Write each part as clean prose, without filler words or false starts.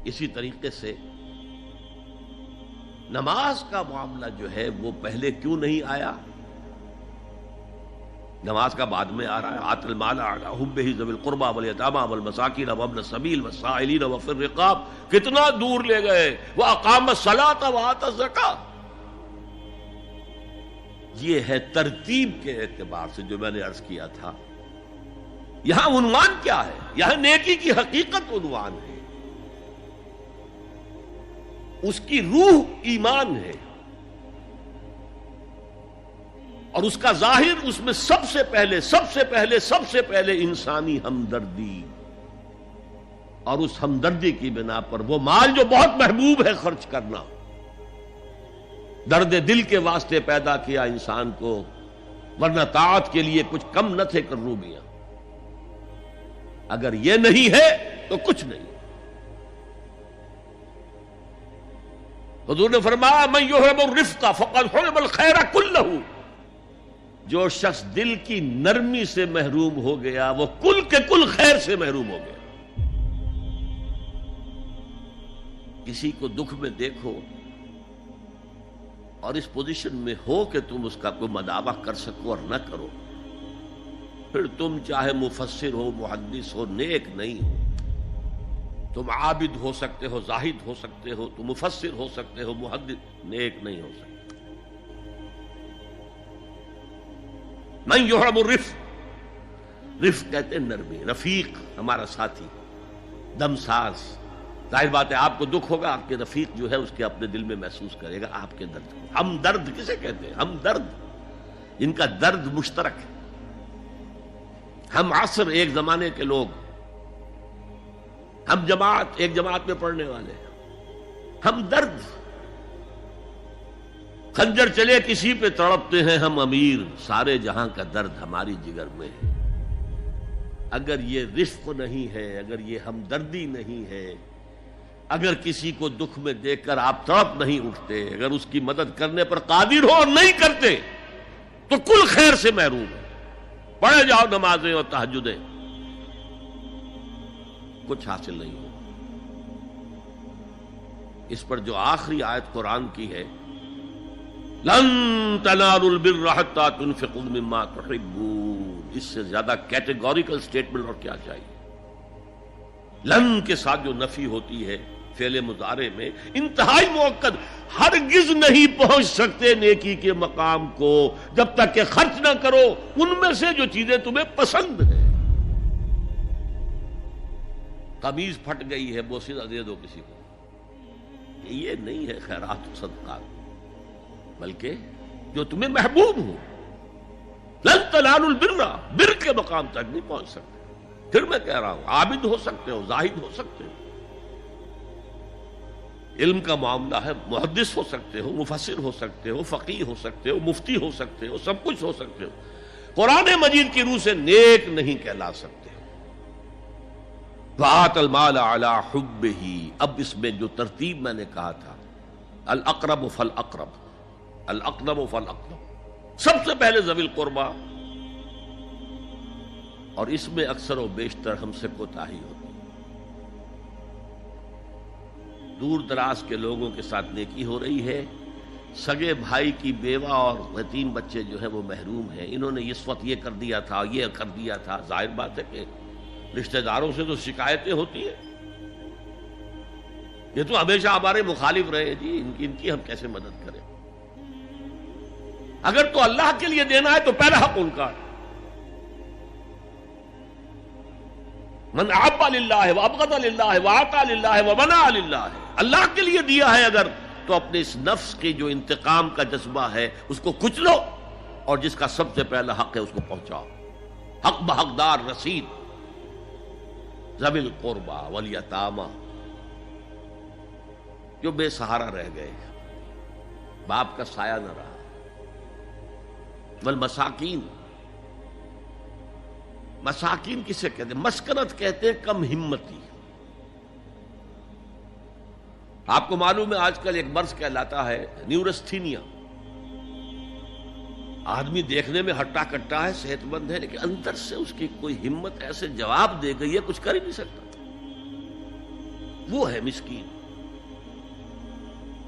اسی طریقے سے نماز کا معاملہ جو ہے وہ پہلے کیوں نہیں آیا؟ نماز کا بعد میں آ رہا ہے. آت المال علی حبہ ذوی القربى والیتامى والمساکین وابن السبیل والسائلین وفی الرقاب. کتنا دور لے گئے. واقام الصلاۃ وآتى الزکاۃ. یہ ہے ترتیب کے اعتبار سے جو میں نے عرض کیا تھا. یہاں عنوان کیا ہے؟ یہاں نیکی کی حقیقت عنوان ہے. اس کی روح ایمان ہے اور اس کا ظاہر اس میں سب سے پہلے انسانی ہمدردی، اور اس ہمدردی کی بنا پر وہ مال جو بہت محبوب ہے خرچ کرنا. درد دل کے واسطے پیدا کیا انسان کو، ورنہ طاعت کے لیے کچھ کم نہ تھے کروبیاں. اگر یہ نہیں ہے تو کچھ نہیں. حضور نے فرمایا من یحرم الرفق فقد حرم الخیر کلہ. جو شخص دل کی نرمی سے محروم ہو گیا وہ کل کے کل خیر سے محروم ہو گیا. کسی کو دکھ میں دیکھو اور اس پوزیشن میں ہو کہ تم اس کا کوئی مداوع کر سکو اور نہ کرو، پھر تم چاہے مفسر ہو، محدث ہو، نیک نہیں ہو. تم عابد ہو سکتے ہو، زاہد ہو سکتے ہو، تم مفسر ہو سکتے ہو، محدث، نیک نہیں ہو سکتے. من یحرم الرفق، رفق کہتے ہیں نرمی. رفیق ہمارا ساتھی، دمساز. ظاہر بات ہے آپ کو دکھ ہوگا، آپ کے رفیق جو ہے اس کے اپنے دل میں محسوس کرے گا آپ کے درد کو. ہم درد کسے کہتے ہیں؟ ہم درد، ان کا درد مشترک ہے. ہم عصر ایک زمانے کے لوگ، ہم جماعت ایک جماعت میں پڑھنے والے، ہم درد. خنجر چلے کسی پہ تڑپتے ہیں ہم امیر، سارے جہاں کا درد ہماری جگر میں ہے. اگر یہ رفق نہیں ہے، اگر یہ ہمدردی نہیں ہے، اگر کسی کو دکھ میں دیکھ کر آپ تڑپ نہیں اٹھتے، اگر اس کی مدد کرنے پر قادر ہو اور نہیں کرتے تو کل خیر سے محروم ہے. پڑھے جاؤ نمازیں اور تہجدیں، کچھ حاصل نہیں ہو. اس پر جو آخری آیت قرآن کی ہے، لن تنالوا البر حتى تنفقوا مما تحبون، اس سے زیادہ کیٹیگوریکل سٹیٹمنٹ اور کیا چاہیے. لن کے ساتھ جو نفی ہوتی ہے فعل مضارع میں، انتہائی مؤکد. ہرگز نہیں پہنچ سکتے نیکی کے مقام کو جب تک کہ خرچ نہ کرو ان میں سے جو چیزیں تمہیں پسند ہیں. قمیض پھٹ گئی ہے، بوسیدہ دے دو کسی کو، یہ نہیں ہے خیرات و صدقات، بلکہ جو تمہیں محبوب ہو. لن تنالوا البر، بر کے مقام تک نہیں پہنچ سکتے. پھر میں کہہ رہا ہوں عابد ہو سکتے ہو، زاہد ہو سکتے ہو، علم کا معاملہ ہے، محدث ہو سکتے ہو، مفسر ہو سکتے ہو، فقیہ ہو سکتے ہو، مفتی ہو سکتے ہو، سب کچھ ہو سکتے ہو. قرآن مجید کی روح سے نیک نہیں کہلا سکتے. وآت المال علی حبہ. اب اس میں جو ترتیب میں نے کہا تھا، الاقرب فالاقرب، الاقدم فالاقدم، سب سے پہلے ذوی القربیٰ. اور اس میں اکثر و بیشتر ہم سے کوتاہی ہوتی ہے. دور دراز کے لوگوں کے ساتھ نیکی ہو رہی ہے، سگے بھائی کی بیوہ اور یتیم بچے جو ہیں وہ محروم ہیں. انہوں نے اس وقت یہ کر دیا تھا، یہ کر دیا تھا. ظاہر بات ہے کہ رشتہ داروں سے تو شکایتیں ہوتی ہیں. یہ تو ہمیشہ ہمارے مخالف رہے جی، ان کی ہم کیسے مدد کریں. اگر تو اللہ کے لیے دینا ہے تو پہلا حق ان کا. من احب للہ وابغض للہ واعطى للہ ومنع للہ. اللہ کے لیے دیا ہے اگر تو اپنے اس نفس کے جو انتقام کا جذبہ ہے اس کو کچلو، اور جس کا سب سے پہلا حق ہے اس کو پہنچاؤ. حق بحقدار رسید. ذوی القربى والیتامى، جو بے سہارا رہ گئے، باپ کا سایہ نہ رہا. والمساکین، مساکین کسے کہتے ہیں؟ مسکنت کہتے ہیں کم ہمتی. آپ کو معلوم ہے آج کل ایک مرض کہلاتا ہے نیورستھینیا. آدمی دیکھنے میں ہٹا کٹا ہے، صحت مند ہے، لیکن اندر سے اس کی کوئی ہمت ایسے جواب دے گئی ہے کچھ کر ہی نہیں سکتا. وہ ہے مسکین.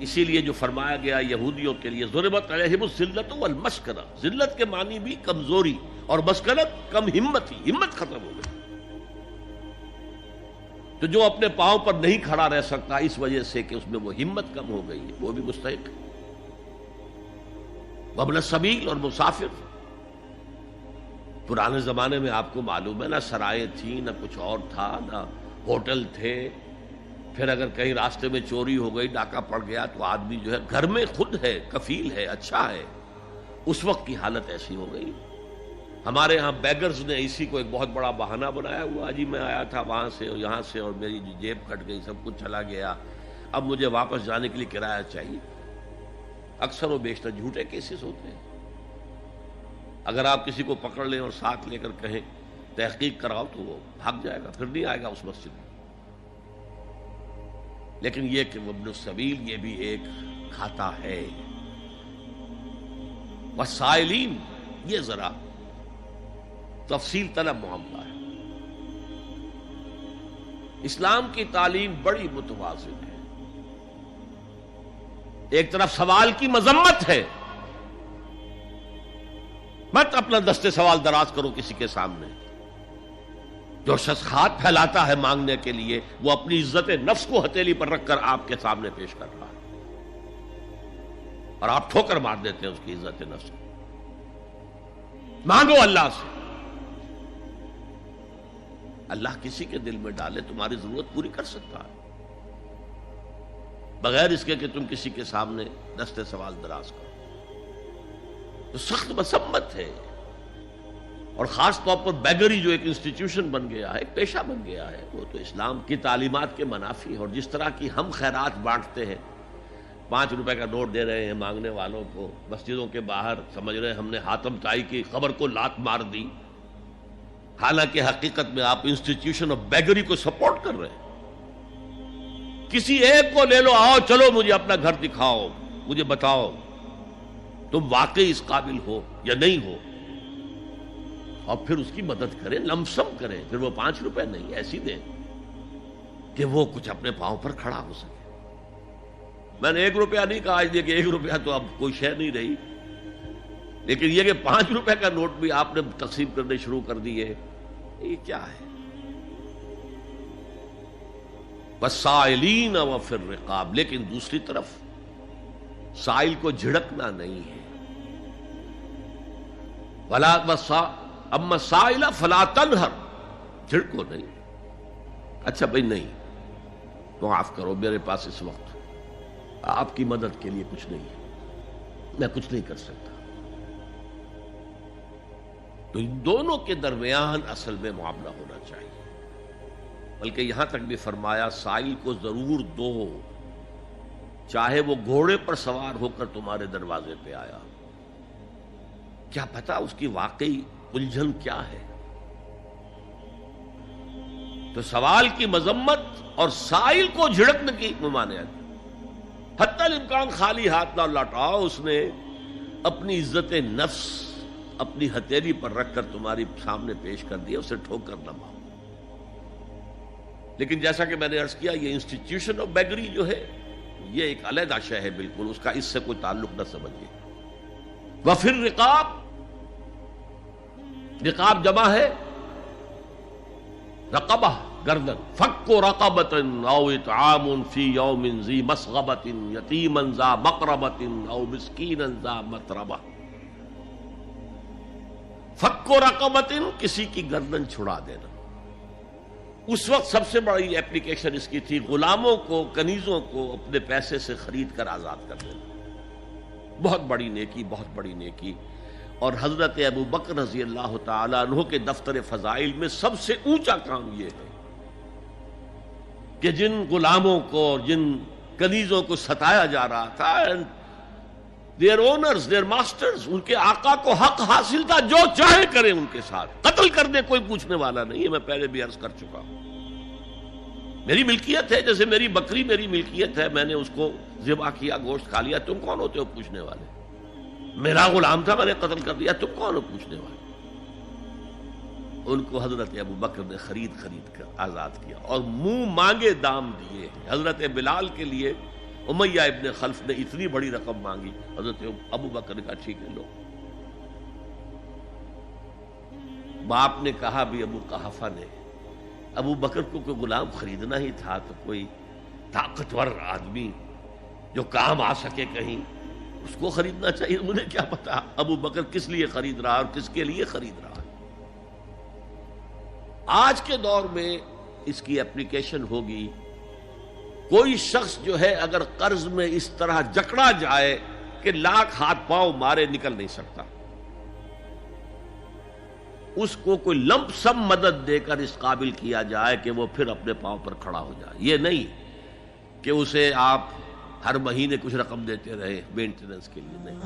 اسی لیے جو فرمایا گیا یہودیوں کے لیے ضربت علیہم الذلۃ والمسکنہ، ذلت کے معنی بھی کمزوری اور مسکنت کم ہمت ہی، ہمت ختم ہو گئی. تو جو اپنے پاؤں پر نہیں کھڑا رہ سکتا اس وجہ سے کہ اس میں وہ ہمت کم ہو گئی ہے، وہ بھی مستحق ہے. وابن السبیل اور مسافر. پرانے زمانے میں آپ کو معلوم ہے نہ سرائے تھیں، نہ کچھ اور تھا، نہ ہوٹل تھے. پھر اگر کہیں راستے میں چوری ہو گئی، ڈاکہ پڑ گیا، تو آدمی جو ہے گھر میں خود ہے، کفیل ہے، اچھا ہے. اس وقت کی حالت ایسی ہو گئی. ہمارے ہاں بیگرز نے اسی کو ایک بہت بڑا بہانہ بنایا ہوا، جی میں آیا تھا وہاں سے اور یہاں سے اور میری جیب کٹ گئی، سب کچھ چلا گیا، اب مجھے واپس جانے کے لیے کرایہ چاہیے. اکثر و بیشتر جھوٹے کیسز ہوتے ہیں. اگر آپ کسی کو پکڑ لیں اور ساتھ لے کر کہیں تحقیق کراؤ تو وہ بھاگ جائے گا، پھر نہیں آئے گا اس مسجد میں. لیکن یہ کہ ابن السبیل یہ بھی ایک کھاتا ہے. والسائلین، یہ ذرا تفصیل طلب معاملہ ہے. اسلام کی تعلیم بڑی متوازن ہے. ایک طرف سوال کی مذمت ہے، مت اپنا دستے سوال دراز کرو کسی کے سامنے. جو شخص ہاتھ پھیلاتا ہے مانگنے کے لیے، وہ اپنی عزت نفس کو ہتھیلی پر رکھ کر آپ کے سامنے پیش کر رہا ہے، اور آپ ٹھوکر مار دیتے ہیں اس کی عزت نفس کو. مانگو اللہ سے. اللہ کسی کے دل میں ڈالے تمہاری ضرورت پوری کر سکتا ہے، بغیر اس کے کہ تم کسی کے سامنے دستے سوال دراز کرو. تو سخت مذمت ہے. اور خاص طور پر بیگری جو ایک انسٹیٹیوشن بن گیا ہے، ایک پیشہ بن گیا ہے، وہ تو اسلام کی تعلیمات کے منافی ہے. اور جس طرح کی ہم خیرات بانٹتے ہیں، 5 روپے کا نوٹ دے رہے ہیں مانگنے والوں کو مسجدوں کے باہر، سمجھ رہے ہیں ہم نے حاتم طائی کی خبر کو لات مار دی، حالانکہ حقیقت میں آپ انسٹیٹیوشن آف بیگری کو سپورٹ کر رہے ہیں. کسی ایک کو لے لو، آؤ چلو مجھے اپنا گھر دکھاؤ، مجھے بتاؤ تم واقعی اس قابل ہو یا نہیں ہو، اور پھر اس کی مدد کریں، لمسم کریں. پھر وہ 5 روپے نہیں ایسی دیں کہ وہ کچھ اپنے پاؤں پر کھڑا ہو سکے. میں نے 1 روپیہ نہیں کہا، آج دیکھیں 1 روپیہ تو اب کوئی شے نہیں رہی، لیکن یہ کہ 5 روپے کا نوٹ بھی آپ نے تقسیم کرنے شروع کر دیے، یہ کیا ہے؟ وَالسَّائِلِينَ وَفِي الرِّقَابِ. لیکن دوسری طرف سائل کو جھڑکنا نہیں ہے. اما السائل فلا تنہر، جھڑکو نہیں. اچھا بھائی نہیں، معاف کرو، میرے پاس اس وقت آپ کی مدد کے لیے کچھ نہیں ہے، میں کچھ نہیں کر سکتا. تو ان دونوں کے درمیان اصل میں معاملہ ہونا چاہیے. بلکہ یہاں تک بھی فرمایا سائل کو ضرور دو، چاہے وہ گھوڑے پر سوار ہو کر تمہارے دروازے پہ آیا. کیا پتا اس کی واقعی الجھن کیا ہے. تو سوال کی مذمت اور سائل کو جھڑکنے کی ممانعت. حتی الامکان خالی ہاتھ نہ لوٹاؤ. اس نے اپنی عزت نفس اپنی ہتھیلی پر رکھ کر تمہاری سامنے پیش کر دیا، اسے ٹھوکر نہ مارو. لیکن جیسا کہ میں نے عرض کیا، یہ انسٹیٹیوشن آف بیگری جو ہے یہ ایک علیحدہ شے ہے بالکل، اس کا اس سے کوئی تعلق نہ سمجھیے. وفی الرقاب، رقاب جمع ہے رقبہ، گردن. فک رقبۃ او اطعام فی یوم ذی مسغبۃ یتیما ذا مقربۃ او مسکینا ذا متربہ. فک رقبۃ، کسی کی گردن چھڑا دینا. اس وقت سب سے بڑی اپلیکیشن اس کی تھی غلاموں کو، کنیزوں کو اپنے پیسے سے خرید کر آزاد کر دینا. بہت بڑی نیکی، بہت بڑی نیکی. اور حضرت ابو بکر رضی اللہ تعالیٰ عنہ کے دفتر فضائل میں سب سے اونچا کام یہ ہے کہ جن غلاموں کو اور جن کنیزوں کو ستایا جا رہا تھا، دیئر اونرز، دیئر ماسٹرز، ان کے آقا کو حق حاصل تھا جو چاہے کریں ان کے ساتھ، قتل کر دے کوئی پوچھنے والا نہیں ہے. میں پہلے بھی عرض کر چکا ہوں، میری ملکیت ہے، جیسے میری بکری میری ملکیت ہے، میں نے اس کو ذبح کیا، گوشت کھا لیا، تم کون ہوتے ہو پوچھنے والے؟ میرا غلام تھا، میں نے قتل کر دیا، تم کون ہو پوچھنے والے؟ ان کو حضرت ابو بکر نے خرید کر آزاد کیا اور منہ مانگے دام دیے. حضرت بلال کے لیے امیہ ابن خلف نے اتنی بڑی رقم مانگی, حضرت ابو بکر نے کہا ٹھیک ہے لو. باپ نے کہا بھی ابو قحافہ نے, ابو بکر کو کوئی غلام خریدنا ہی تھا تو کوئی طاقتور آدمی جو کام آ سکے کہیں اس کو خریدنا چاہیے. مجھے کیا پتا ابو بکر کس لیے خرید رہا اور کس کے لیے خرید رہا. آج کے دور میں اس کی اپلیکیشن ہوگی. کوئی شخص جو ہے اگر قرض میں اس طرح جکڑا جائے کہ لاکھ ہاتھ پاؤں مارے نکل نہیں سکتا, اس کو کوئی لمپ سم مدد دے کر اس قابل کیا جائے کہ وہ پھر اپنے پاؤں پر کھڑا ہو جائے. یہ نہیں کہ اسے آپ ہر مہینے کچھ رقم دیتے رہے مینٹیننس کے لیے, نہیں.